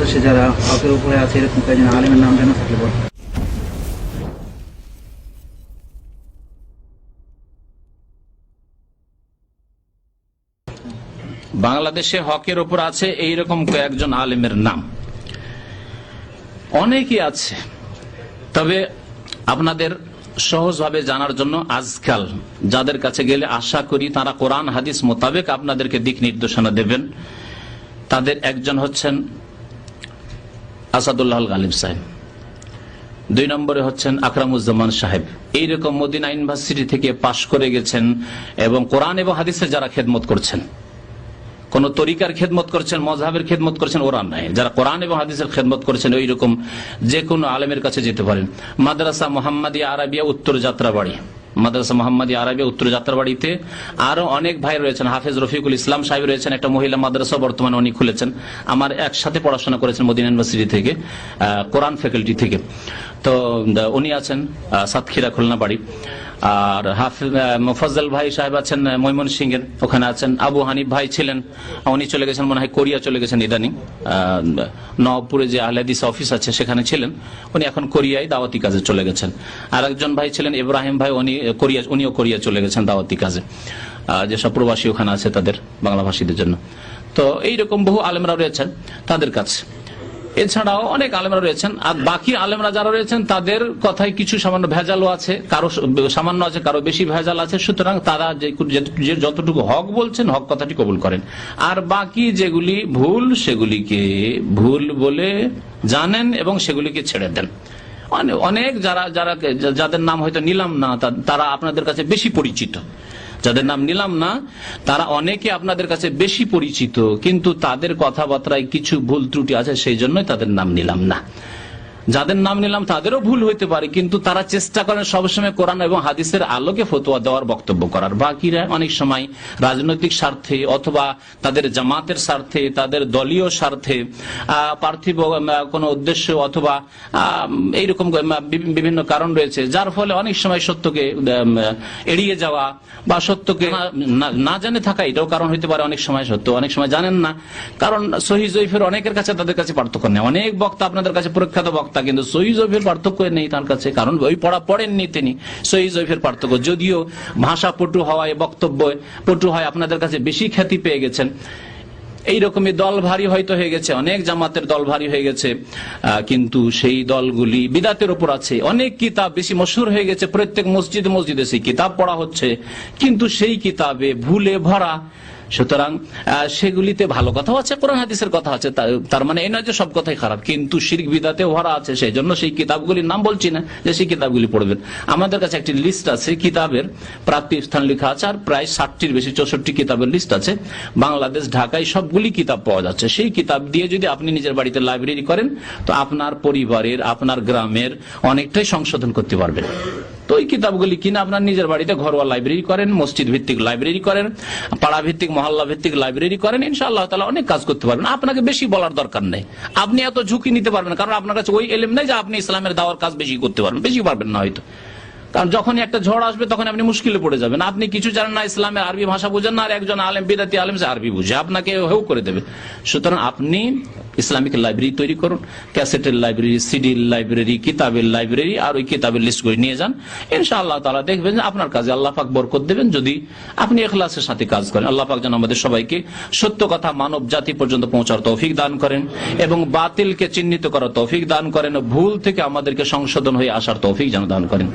বাংলাদেশে যারা হকের উপরে আছে এরকম কয়েকজন আলেমের নাম জানা থাকলে বল। বাংলাদেশে হকের উপর আছে এইরকম কয়েকজন আলেমের নাম অনেকই আছে, তবে আপনাদের সহজভাবে জানার জন্য আজকাল যাদের কাছে গেলে আশা করি তারা কোরআন হাদিস মোতাবেক আপনাদেরকে দিক নির্দেশনা দেবেন, তাদের একজন হচ্ছেন আসাদুল্লাহ গালিব সাহেব, 2 নম্বরে হচ্ছেন আকরামুজ্জামান সাহেব। এইরকম মদিনা ইউনিভার্সিটি থেকে পাশ করে গেছেন এবং কোরআন এবং হাদিসের যারা খেদমত করছেন, কোন তরিকার খেদমত করছেন, মযহাবের খেদমত করছেন, ওরা নাই। যারা কোরআন এবং হাদিসের খেদমত করেছেন ওই রকম যে কোনো আলেমের কাছে যেতে পারেন। মাদ্রাসা মোহাম্মদিয়া আরাবিয়া উত্তর যাত্রাবাড়ি, মাদ্রাসা মোহাম্মদিয়া আরাবিয়া উত্তর যাত্রাবাড়িতে আরো অনেক ভাই রয়েছেন। হাফেজ রফিকুল ইসলাম সাহেব রয়েছেন, একটা মহিলা মাদ্রাসা বর্তমানে উনি খুলেছেন, আমার একসাথে পড়াশোনা করেছেন মদিনা ইউনিভার্সিটি থেকে, কোরআন ফ্যাকাল্টি থেকে। তো উনি আছেন সাতক্ষীরা খুলনা বাড়ি। আর হাফিজ মোফাজ্জল ভাই সাহেব আছেন ময়মনসিংহের, ওখানে আছেন। আবু হানিফ ভাই ছিলেন, উনি চলে গেছেন মনে হয় কোরিয়া চলে গেছেন ইদানিং। নবপুরে যে আহলে হাদিস অফিস আছে সেখানে ছিলেন, উনি এখন কোরিয়ায় দাওয়াতি কাজে চলে গেছেন। আর একজন ভাই ছিলেন ইব্রাহিম ভাই, উনিও কোরিয়া চলে গেছেন দাওয়াতি কাজে, যেসব প্রবাসী ওখানে আছে তাদের বাংলা ভাষীদের জন্য। তো এইরকম বহু আলেমরা রয়েছেন তাদের কাছে। এছাড়াও অনেক আলেমরা রয়েছেন। আর বাকি আলেমরা যারা রয়েছেন তাদের কথায় কিছু সামান্য ভেজালও আছে, কারো সামান্য আছে, কারো বেশি ভেজাল আছে। সুতরাং তারা যে যতটুকু হক বলছেন হক কথাটি কবুল করেন, আর বাকি যেগুলি ভুল সেগুলিকে ভুল বলে জানেন এবং সেগুলিকে ছেড়ে দেন। অনেক যাদের নাম হয়তো নিলাম না, তারা আপনাদের কাছে বেশি পরিচিত। যাদের নাম নিলাম না তারা অনেকে আপনাদের কাছে বেশি পরিচিত, কিন্তু তাদের কথাবার্তায় কিছু ভুল ত্রুটি আছে, সেই জন্যই তাদের নাম নিলাম না। যাদের নাম নিলাম তাদেরও ভুল হইতে পারে, কিন্তু তারা চেষ্টা করেন সবসময় কোরআন এবং হাদিসের আলোকে ফতোয়া দেওয়ার, বক্তব্য করার। বাকিরা অনেক সময় রাজনৈতিক স্বার্থে অথবা তাদের জামাতের স্বার্থে, তাদের দলীয় স্বার্থে, পার্থিব কোনো উদ্দেশ্য অথবা এইরকম বিভিন্ন কারণ রয়েছে, যার ফলে অনেক সময় সত্যকে এড়িয়ে যাওয়া বা সত্যকে না জানে থাকা, এটাও কারণ হইতে পারে। অনেক সময় সত্য, অনেক সময় জানেন না। কারণ সহিহ জয়ীফের অনেকের কাছে তাদের কাছে পার্থক্য নেই। অনেক বক্তা আপনাদের কাছে প্রখ্যাত বক্তা, কিন্তু সহিহ জয়ীফের পার্থক্য নেই তার কাছে, কারণ ওই পড়া পড়েননি তিনি। সহিহ জয়ীফের পার্থক্য, যদিও ভাষা পটু হওয়ায়, বক্তব্য পটু হয়, আপনাদের কাছে বেশি খ্যাতি পেয়ে গেছেন। এইরকমই দল ভারী হয়তো হয়ে গেছে, অনেক জামাতের দল ভারী হয়ে গেছে, কিন্তু সেই দলগুলি বিদাতের উপর আছে। অনেক কিতাব বেশি মশহুর হয়ে গেছে, প্রত্যেক মসজিদে মসজিদে সেই কিতাব পড়া হচ্ছে, কিন্তু সেই কিতাবে ভুলে ভরা। সুতরাং সেগুলিতে ভালো কথাও আছে, কোরআন হাদিসের কথা আছে, তার মানে এই নয় যে সব কথাই খারাপ, কিন্তু শিরক বিদাতে ভরা আছে। সেই জন্য সেই কিতাবগুলির নাম বলছি না যে সেই কিতাবগুলি পড়বেন। আমাদের কাছে একটি লিস্ট আছে কিতাবের, প্রাপ্তি স্থান লেখা আছে, আর প্রায় 60টির বেশি 64 কিতাবের লিস্ট আছে। বাংলাদেশ ঢাকায় সবগুলি কিতাব পাওয়া যাচ্ছে। সেই কিতাব দিয়ে যদি আপনি নিজের বাড়িতে লাইব্রেরি করেন তো আপনার পরিবারের, আপনার গ্রামের অনেকটাই সংশোধন করতে পারবেন। তো এই কিতাবগুলি কিনে আপনার নিজের বাড়িতে ঘরোয়া লাইব্রেরি করেন, মসজিদ ভিত্তিক লাইব্রেরি করেন, পাড়া ভিত্তিক, মহল্লা ভিত্তিক লাইব্রেরি করেন, ইনশাআল্লাহ তাআলা অনেক কাজ করতে পারবেন। আপনাকে বেশি বলার দরকার নেই, আপনি এত ঝুঁকি নিতে পারবেন, কারণ আপনার কাছে ওই এলেম নেই যে আপনি ইসলামের দাওয়ার কাজ বেশি করতে পারবেন। বেশি পারবেন না হয়তো, কারণ যখনই একটা ঝড় আসবে তখন আপনি মুশকিলে পড়ে যাবেন। আপনি কিছু জানেন না, ইসলামের আরবি ভাষা বুঝেন না, আর একজন আলেম, বিদাতি আলেম সে আরবি বুঝে, আপনাকে হেউ করে দেবে। সুতরাং আপনি ইসলামিক লাইব্রেরি তৈরি করুন, ক্যাসেটের লাইব্রেরি, সিডির লাইব্রেরি, কিতাবের লাইব্রেরি, আর ওই কিতাবের লিস্ট করে নিয়ে যান। ইনশাআল্লাহ তাআলা দেখবেন যে আপনার কাজে আল্লাহ পাক বরকত দেবেন, যদি আপনি ইখলাসের সাথে কাজ করেন। আল্লাহ পাক যেন আমাদের সবাইকে সত্য কথা মানব জাতি পর্যন্ত পৌঁছার তৌফিক দান করেন এবং বাতিলকে চিহ্নিত করার তৌফিক দান করেন, ভুল থেকে আমাদেরকে সংশোধন হয়ে আসার তৌফিক যেন দান করেন।